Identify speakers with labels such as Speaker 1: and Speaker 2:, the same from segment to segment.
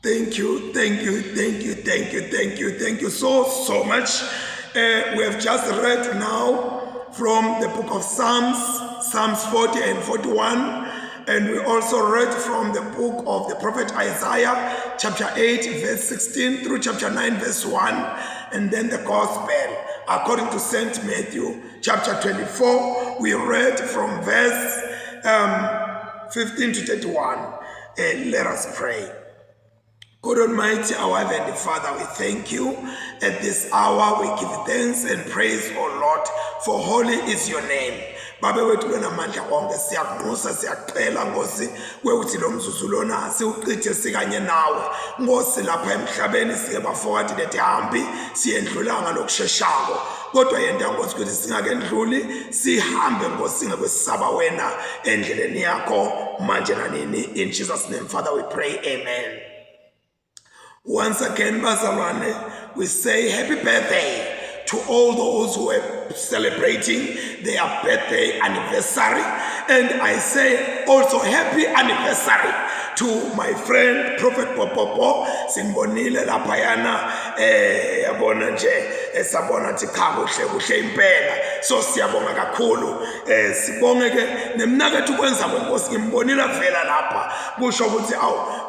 Speaker 1: Thank you so much. We have just read now from the book of Psalms 40 and 41, and we also read from the book of the prophet Isaiah, chapter 8, verse 16 through chapter 9, verse 1, and then the gospel according to St. Matthew, chapter 24. We read from verse 15 to 31. Let us pray. God Almighty, our Heavenly Father, we thank you. At this hour, we give thanks and praise, O Lord, for holy is your name. Baba wethu wenamandla konke siyakunxusa siyacela Nkosi kweuthi lo mzuzu lona siuchithe sikanye nawe Nkosi lapha emhlabeni sike bafowadi letihambi siyendlulanga lokusheshako kodwa yenda Nkosi ukuthi singakendluli sihambe Nkosi singekwesaba wena endleleni yakho manje nanini. In Jesus' name, Father, we pray, amen. Once again, bazalwane, we say happy birthday to all those who are celebrating their birthday anniversary, and I say also happy anniversary to my friend Prophet Popopo. Simbonile laphayana yabona nje sabona thi cha kuhle impela, so siyabonga kakhulu. Sibonge ke nemnakethu kwenza kwenkosi ngimbonile vela lapha kusho ukuthi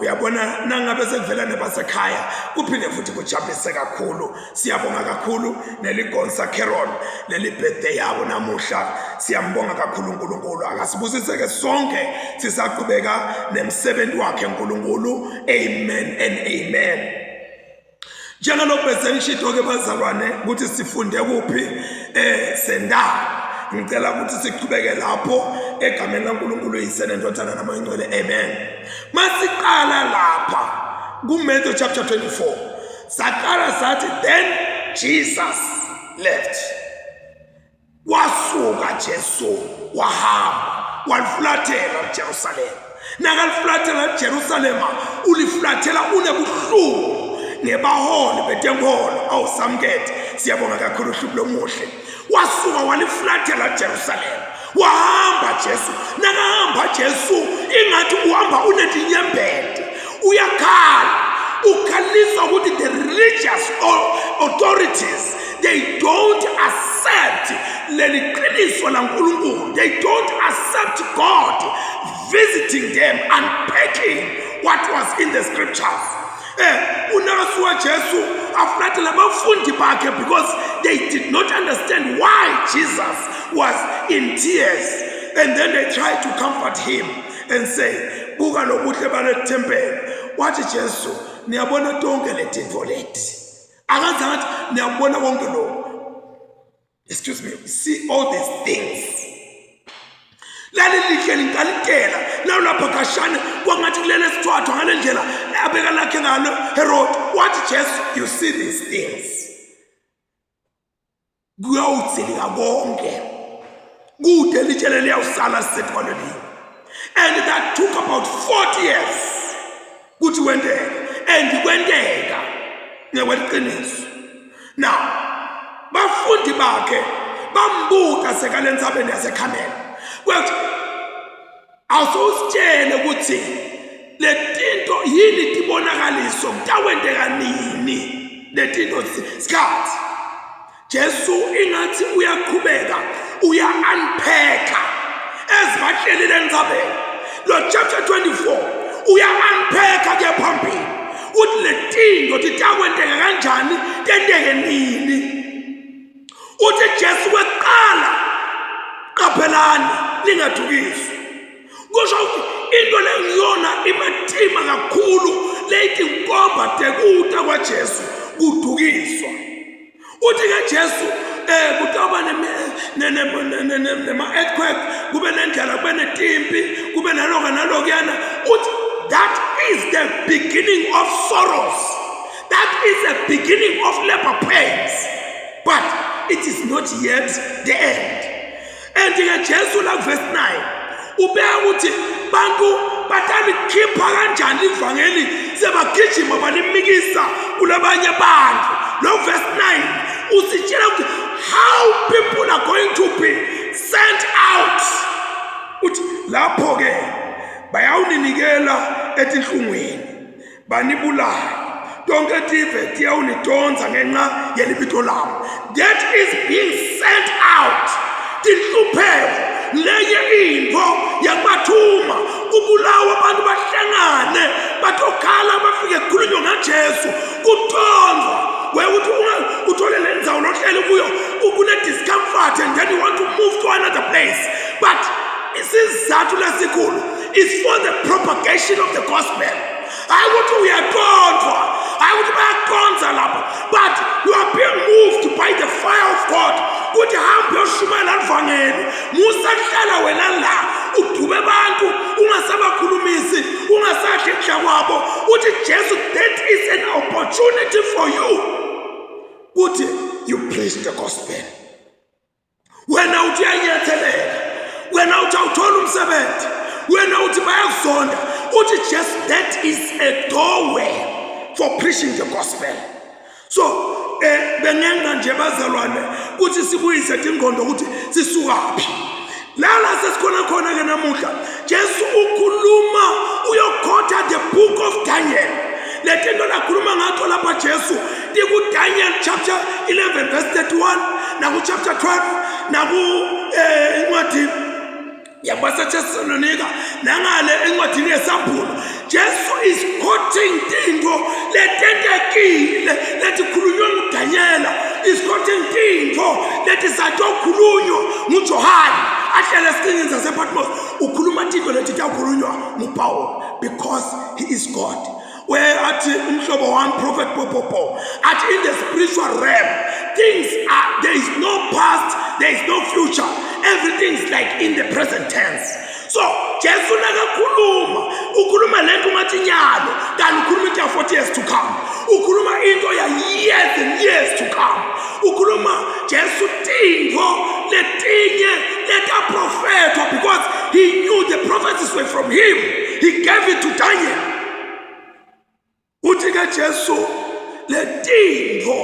Speaker 1: uyabona nangabe sekuvela nebasekhaya kuphinde futhi kujabulise kakhulu. Siyabonga kakhulu neligonsa Carol leli birthday yabo namuhla. Siyambonga kakhulu uNkulunkulu, akasibusiseke sonke sisaqhubeka nemsebenzi wakhe uNkulunkulu. Amen and amen. Njengalokho bese ngishito ke bazalwane ukuthi sifunde kuphi sendaba, ngicela ukuthi siqhubeke lapho egameni laNkulunkulu uyisene ndodana namangcwele. Amen. Masiqala lapha kuMatthew chapter 24 saqala sathi then Jesus left. Wasuka Jesu wahamba walifulathela eJerusalem. Nakalifulathela eJerusalem ulifulathela unebuhlungu nebaholi betenkolo awusamkethe. Siyabonga kakhulu uhlupho lomuhle. Wasuka walifulathela eJerusalem wahamba Jesu. Nakahamba Jesu ingathi uhamba unetinyembede uyakhala ukhalisa ukuthi the religious authorities they don't accept leli qiniso laNkulunkulu. They don't accept God visiting them, unpacking what was in the scriptures. Unasuka Jesu afulathela abafundi bakhe because they did not understand why Jesus was in tears, and then they tried to comfort him and say buka lobuhle bale temple. Wathi Jesu niyabona tonke letinto leti akazangathi niyabona konke lo, excuse me, see all these things lali lihle linkalitela nawo lapha kashana kwangathi kulele sithwathwa ngale ndlela abeka lakhe ngalo Herod. Wathi Jesu, you see these things kuyawudzilika konke kude litshele liyawusala sithwaleni, and that took about 40 years kuthi kwendeka, and kwendeka ngekweqiniso. Now bafundi bakhe bambuka sekale ntsabeni yaseKhameli kwathi awusitshele ukuthi letinto yini tibonakaliso mtawendeka nini letinto sikhathi. Jesu ingathi uyaqhubeka uya-unpacka ezibahlelile ntsabeni. Lo chapter 24 uya-unpacka ke phambili uthi letinto titakwendeka kanjani tendeke nini. Uthi Jesu weqala qaphelani lingathukiswa. Kusho ukuthi into lengiyona imathima kakhulu lethi nkomba tekuta kwaJesu kuthukiswa. Uthi ke Jesu kutaba nema earthquake kube nendlela kube netimpi kube nalokuyana. Uthi that is the beginning of sorrows, that is the beginning of labor pains, but it is not yet the end. And in Jesu la verse 9 ubeka ukuthi bantu batalikhipha kanjani ivangeli sebagijima balimikisa kulabanye abantu. Lo verse 9 usitshela ukuthi how people are going to be sent out. Uthi lapho ke bayawuninikela etinhlungwini banibulala tonke tive tiya unitonza ngenxa yelibito lami. That is being sent out. Tinhlupheko lenye into yakubathuma kubulawa abantu bahlangane batokhala bafike kukhulunywa ngaJesu kutonzwa wekuthi uthole le ndzawo lohlele kuyo ukune discomfort and then you want to move to another place. But isizathu lesikhulu is for the propagation of the gospel. I want to uyaqondwa, I want to bayakonza lapha, but you are being moved by the fire of God. Kuthi hambe uyoshumayela evangeli, musahlala wena la udube abantu ungasabakhulumisi, ungasahli ekudla kwabo. Uthi Jesu, that is an opportunity for you. Uthi you preach the gospel. Wena uthi uyanyathelela, wena uthi awuthola umsebenzi, wena uthi bayakuzonda. Uthi just that is a doorway for preaching the gospel. So bengenga nje bazalwane kuthi sibuyise ingqondo ukuthi sisukaphi. Lala sesikhona khona ke namuhla Jesu ukhuluma uyokhoda the book of Daniel. Letento lakhuluma ngakho lapha Jesu diku Daniel chapter 11 verse 31 naku chapter 12 naku incwadi yabaseThessalonika nangale encwadini yesambulo. Jesu is quoting into letentekile letikhulunywa nguDaniela, is quoting into letisakhulunywa nguJohane ahlele esiqingini sasePatmos. Ukhuluma into letitakhulunywa nguPaul because he is God. Where at umhlobo wami prophet Popopo at in the spiritual realm things are, there is no past, there is no future, everything is like in the present tense. So Jesu nakakhuluma ukhuluma lento ngathi nyalo kanti ukhuluma into ya 40 years to come, ukhuluma into ya years and years to come. Ukhuluma Jesu tingo letinye leta prophetwa because he knew the prophecies were from him. He gave it to Daniel. Uthi ke Jesu letingo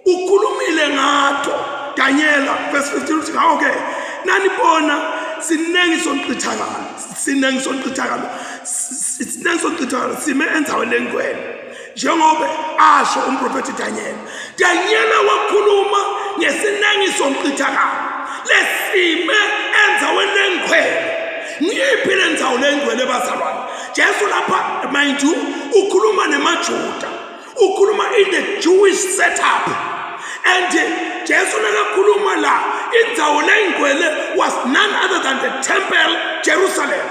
Speaker 1: ukhulumile ngato Daniela verse 15 uthi okay nanibona sinengi sonqithakalo sime endzaweni lengcwele njengoba asho umprofeti Daniela wakhuluma ngesinengi sonqithakalo lesime endzaweni lengcwele. Ngiyiphi le ndzawo lengcwele bazalwane? Jesu lapha mind you ukhuluma nemaJuda, ukhuluma in the Jewish setup, and Jesu nakakhuluma la indzawo lengcwele was none other than the temple Jerusalem.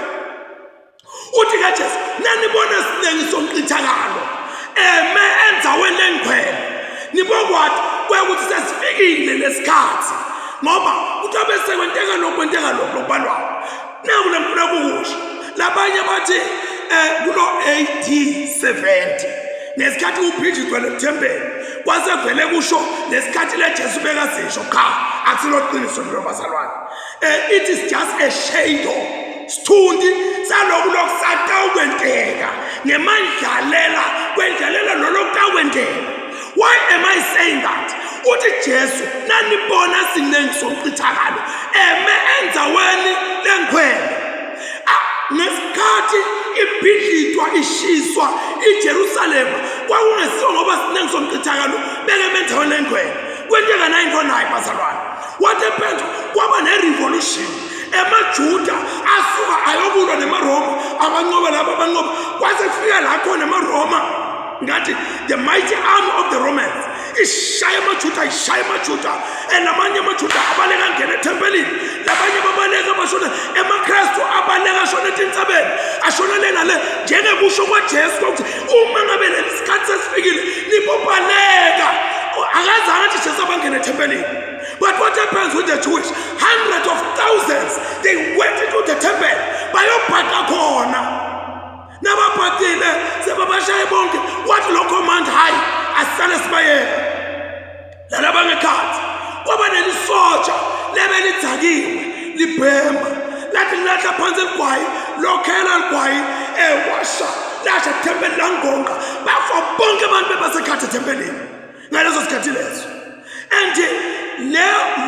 Speaker 1: Uthi ke Jesu nanibona sinengi sonqithakalo endzaweni lengcwele nibokwathi kwekuthi sesifikile lesikhathi ngoba utabe sekwenteka lokho balwayo naku lemfuna kukusho labanye bathi kulo AD 70 nesikhathi uPhitshwa lethempeli kwasevele kusho lesikhathi leJesu bekazisho cha akusilo qiniso lo bazalwane. It is just a shadow stundi salokhu lokusata ukwenteka ngemandlalela kwendlalela lolokukwenteka. Why am I saying that? Uthi Jesu nanibona sinengi sonqithakalo endzaweni lengcwele nesikhathi ibhidlitwa ishiswa iJerusalem kwakungesiwo ngoba sinengi sonqithakalo beke endzaweni lengcwele kwenteka 949 bazalwane. What happened? Kwaba ne-revolution. EmaJuda asuka ayobulwa nemaRoma abanqoba laba abanqoba kwasefika la khona emaRoma ngathi the mighty army of the Romans ishaya amaJuda elamanye amaJuda abaleka ngene ethempelini labanye babaleka bashona emaKristu abaleka ashona etintsabeni ashona lena le njengekusho kwaJesu ukuthi uma ngabe lesikhathi sesifikile nipobaleka akazange athi Jesu abangene ethempelini. But what happens with the Jewish? Hundreds of thousands they went into the temple bayobhaka khona nabaphathile sebabashaye bonke wathi lo command high asale sibayeka lalaba ngekhathi kwaba nelisoja lebe lidzakiwe libhema lathi lahla phansi egwayi lokhela ligwayi ewasha lasha tempeli langonga bafa bonke abantu bebasekhathi tempelini ngaleso sikhathi leso. And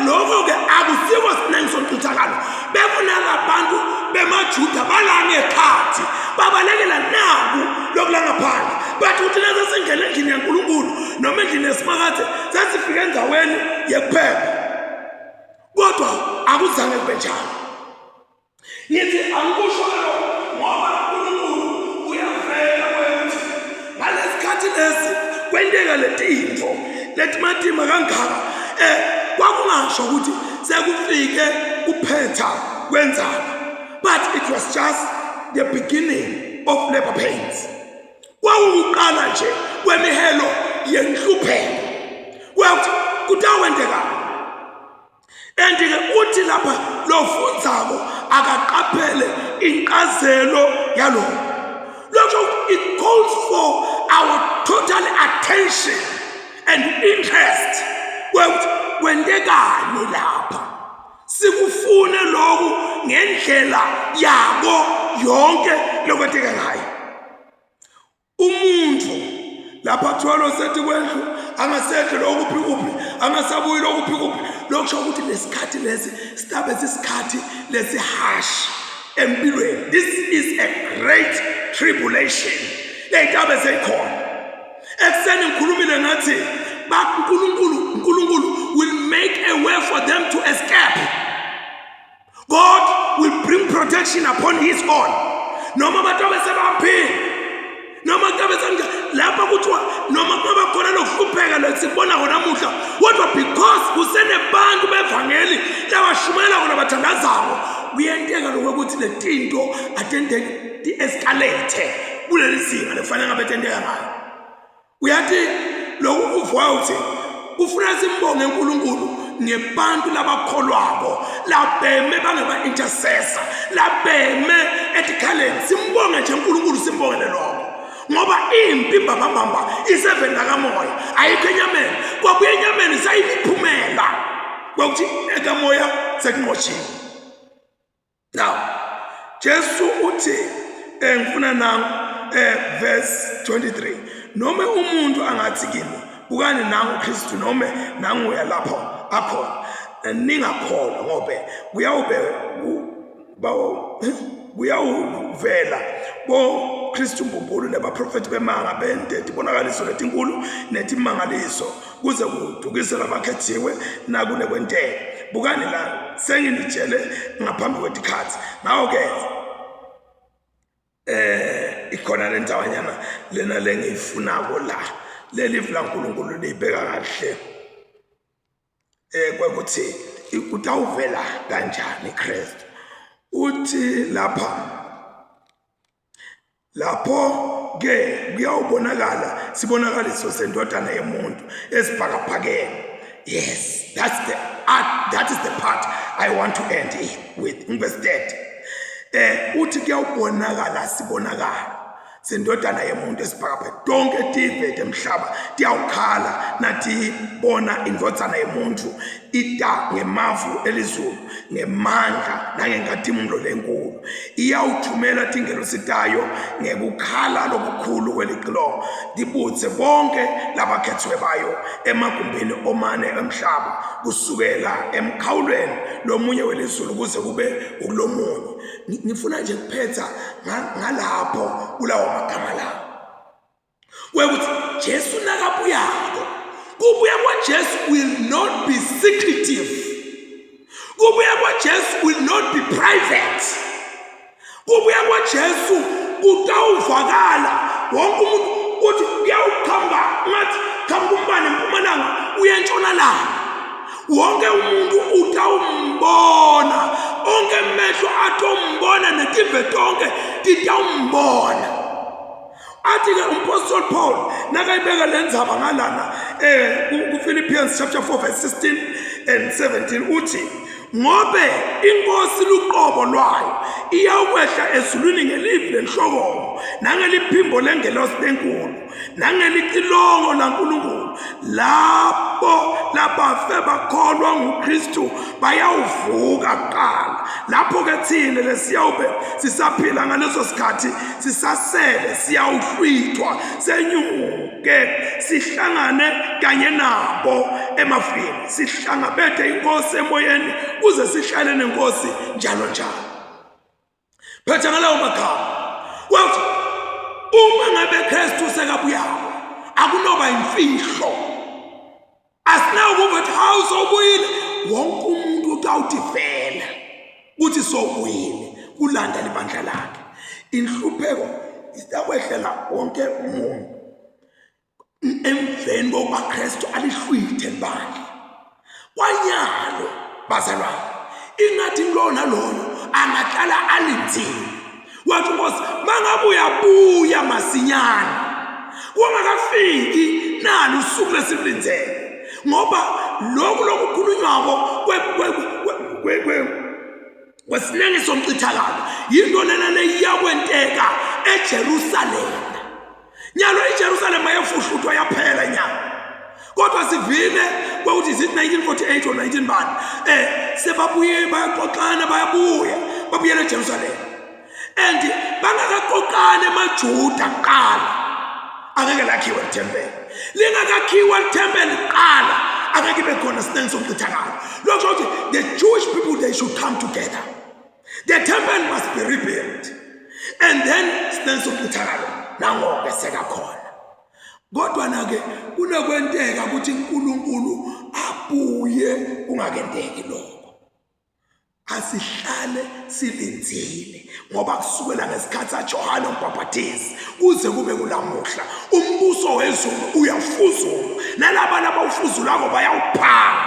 Speaker 1: lo ngoko-ke akusikho sinengi sontuthakalo bebonaka abantu bemajuda balangekhathi babalekela naku lokulangaphandle but uthi nasesingena endlini yaNkulunkulu noma endlini yesimakade sesifike endaweni yekuphepha kodwa akuzange kube njalo ngithi angikusho lokho ngoba uNkulunkulu uyavela ukuthi ngalesikhathi lesi kwenteka letinto letimatima kangaka kwakungasho ukuthi sekufike kuphetha kwenzalo but it was just the beginning of labor pains kwakuqala nje kwemihelo yenhlupheko kwathi kutawenteka and-ke uthi lapha lofundzako akaqaphele inkazelo yalokho lokho it calls for our total attention and interest kwentekani lapha sikufune lokhu ngendlela yabo yonke lokwenteka ngayo umuntu lapha kuthiwa sethi kwendlu angasedle lokuphi kuphi angasabuyi lokuphi kuphi lokusho ukuthi lesikhathi lesi sitabe sisikhathi lesihash empilweni this is a great tribulation leyitabe seyikhona ekuseni ngikhulumile ngathi uNkulunkulu will make a way for them to escape. God will bring protection upon his own. Noma batabe sebaphila noma kabe sanga lapha kuthiwa noma kuba khona lokuhlupheka lesibona khona namuhla kodwa because kusenebantu bevangeli labashumayela khona bathandazako kuyenteka lokuthi letinto atendeke di-escalate kuleli zinga lefanele ngabe tendeka ngayo uyathi lokhu kuvwa uthi kufuna simbonge uNkulunkulu ngebantu labakholwako labeme bangaba intercessor labeme etikhaleni simbonge nje uNkulunkulu simbongele lokho ngoba impi mbambamba isevenda kamoya ayikho enyameni kwabuye enyameni sayiphumela kwakuthi ekamoya sekunqotshiwe now Jesu uthi ngifuna nangu verse 23 noma umuntu angathi kimi bukani nangu Kristu noma nangu uyalapho akhona ningakholwa ngobe kuyawuvela bo Kristu mbumbulu nabaprofeti bemanga bendedi bonakaliso letinkulu netimangaliso kuze kudukise labakhethiwe nakune kwenteke bukani la senginitshele ngaphambi kwetikhathi nawo ke ikhona lentawanyana lena lengiyifunako la lelivu laNkulunkulu libheka kahle kwekuthi utawuvela kanjani Kristu uthi lapho ke kuyawubonakala sibonakaliso sendodana yemuntu esibhakaphakeni yes that is the part I want to end with verse 30 uthi kuyawubonakala sibonakala sendodana yemuntu esibhakaphakeni tonke tivete emhlaba tiyawukhala nathi bona indodana yemuntu ita ngemavu elizulu ngemandla nangenkathimulo lenkulu iyawuthumela tingelo sitayo ngekukhala lokukhulu kweliqilongo dibutse bonke labakhethwe bayo emagumbini omane emhlaba kusukela emkhawulweni lomunye welizulu kuze kube ukulomunye ngifuna nje kuphetha ngalapho kulawo magama lawo kwekuthi Jesu nakabuyako kubuya kwaJesu will not be secretive kubuya kwaJesu will not be private kubuya kwaJesu kutawuvakala wonke umuntu uthi kuyawukhamba ngathi khamba umbane empumalanga uyentshonalanga wonke umuntu utawumbona onke amehlo atombona netive tonke titawumbona athi ke uMapostle Paul nakayibeka lendzaba ngalana kuPhilippians chapter 4 verse 16 and 17 uthi ngobe inkosi luqobo lwayo iyawehla ezulwini ngelivi lenhlokomo nangeliphimbo lengelosi lenkulu nangelicilongo laNkulunkulu lapho labafe bakholwa nguKristu bayawuvuka kuqala lapho ke thina lesiyawube sisaphila ngaleso sikhathi sisasele siyawuhlwithwa senyuka ke sihlangane kanye nabo emafini, sihlangabethe inkosi emoyeni kuze sihlale nenkosi njalo njalo. Phethe ngalawo magama wathi uma ngabe Kristu sekabuyako akunoba imfihlo, asinakuthi hawu sobuyile, wonke umuntu utawuthi vela uthi sobuyile kulanda libandla lakhe. Inhlupheko isikwehlela wonke umuntu emveni kokuba Kristu alihlwithe libandla. Kwanyalo bazalwane, ingathi lo naloyo angahlala alindile. Wathi Nkosi mangabe uyabuya masinyane kungakafiki nalo usuku lesilinzele, ngoba lokhu lokukhulunywako kwesinenge somcithakalo yinto lena leyakwenteka eJerusalema. Nyalo iJerusalema yafuhluthwa yaphela nyalo, kodwa sivile kwauthi is it 1948 or 19 bani sebabuye bayaxoxana babuyela eJerusalema. And bangakaqoqana emaJuda kuqala angeke lakhiwa ithempeli, lingakakhiwa ithempeli kuqala angeke ibe khona isinenge somcithakalo. Lokho ukuthi the Jewish people, they should come together, the temple must be rebuilt, and then isinenge somcithakalo nangoke sekakhona. Kodwa nake kunokwenteka ukuthi uNkulunkulu abuye kungakenteki lokho. Asihlale silinzile ngoba kusukela ngesikhathi saJohane uMbhaphathizi kuze kube kulamuhla umbuso wezulu uyafuzula, nalabo abawufuzulako bayawuphanga.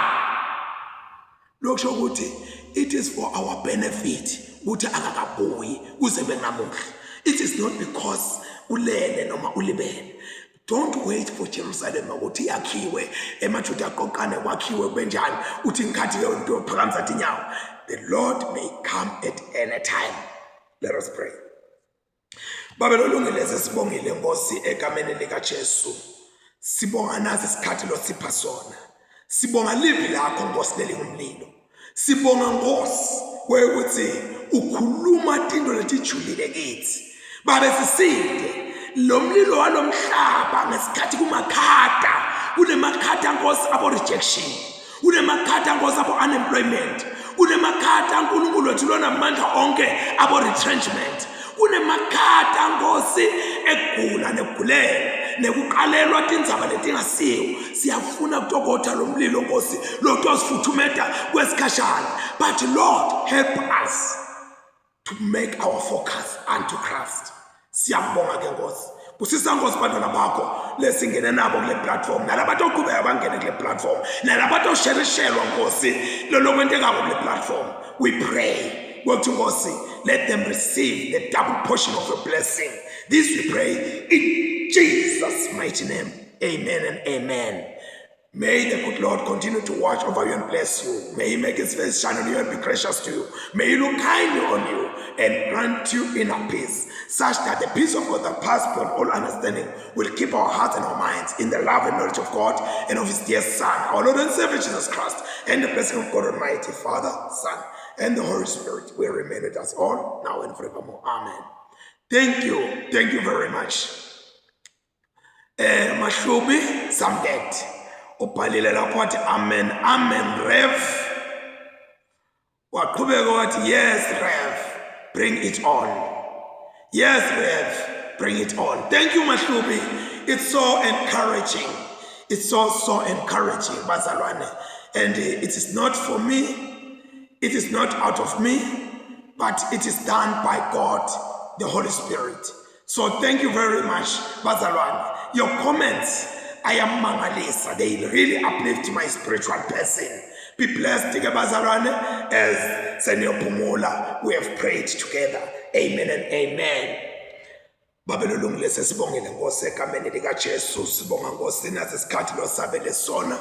Speaker 1: Lokho ukuthi it is for our benefit ukuthi akakabuyi kuze benamuhla. It is not because ulele noma ulibele. Don't wait for Jerusalem ukuthi yakhiwe emaJuda aqoqane kwakhiwe benjani uthi ngikhathi ke into ophakamisa athi nyawo. The Lord may come at any time. Let us pray. Baba lolungile sesibongile Nkosi egameni lika Jesu. Sibonga nazi isikhathi lo sipha sona. Sibonga livi lakho Nkosi lelingumlilo. Sibonga Nkosi kwekuthi ukhuluma into letijulile kithi. Baba sisinde lo mlilo walomhlaba ngesikhathi kumakhata, kunemakhata Nkosi abo rejection, kunemakhata Nkosi abo unemployment, kunemakhata uNkulunkulu wethu lona amandla onke abo retrenchment, kunemakhata Nkosi egula negulela nekuqalelwa tindzaba letingasiwo. Siyafuna kutokotha lo mlilo Nkosi lokho sifuthumeta kwesikhashana, but Lord help us to make our focus unto Christ. Siyabonga ke Nkosi, kusisa Nkosi bantwana bakho lesingene nabo kule platform, nalabantu oqhubeka bangene kule platform, nalabantu osherishelwa Nkosi lo kwenteka kule platform. We pray ukuthi Nkosi, let them receive the double portion of your blessing. This we pray in Jesus' mighty name. Amen and amen. May the good Lord continue to watch over you and bless you. May he make his face shine on you and be gracious to you. May he look kindly on you and grant you inner peace, such that the peace of God that passes beyond all understanding will keep our hearts and our minds in the love and knowledge of God and of his dear Son, our Lord and Savior Jesus Christ, and the blessing of God Almighty, Father, Son, and the Holy Spirit will remain with us all, now and forevermore. Amen. Thank you very much. Mahlubi Samdet. Ubhalile lapho wathi amen, amen Rev. Waqhubeka wathi yes Rev, bring it on. Yes Rev, bring it on. Thank you Mahlubi. It's so encouraging. It's so encouraging bazalwane. And it is not for me. It is not out of me, but it is done by God, the Holy Spirit. So thank you very much bazalwane. Your comments, I am mangalisa. They really uplift my spiritual person. Be blessed, bazalwane, as Senor Pumula, we have prayed together. Amen and amen. Babelolungile sesibongile Nkosi egameni lika Jesu, sibonga Nkosi nasesikhathi lo sabele sona.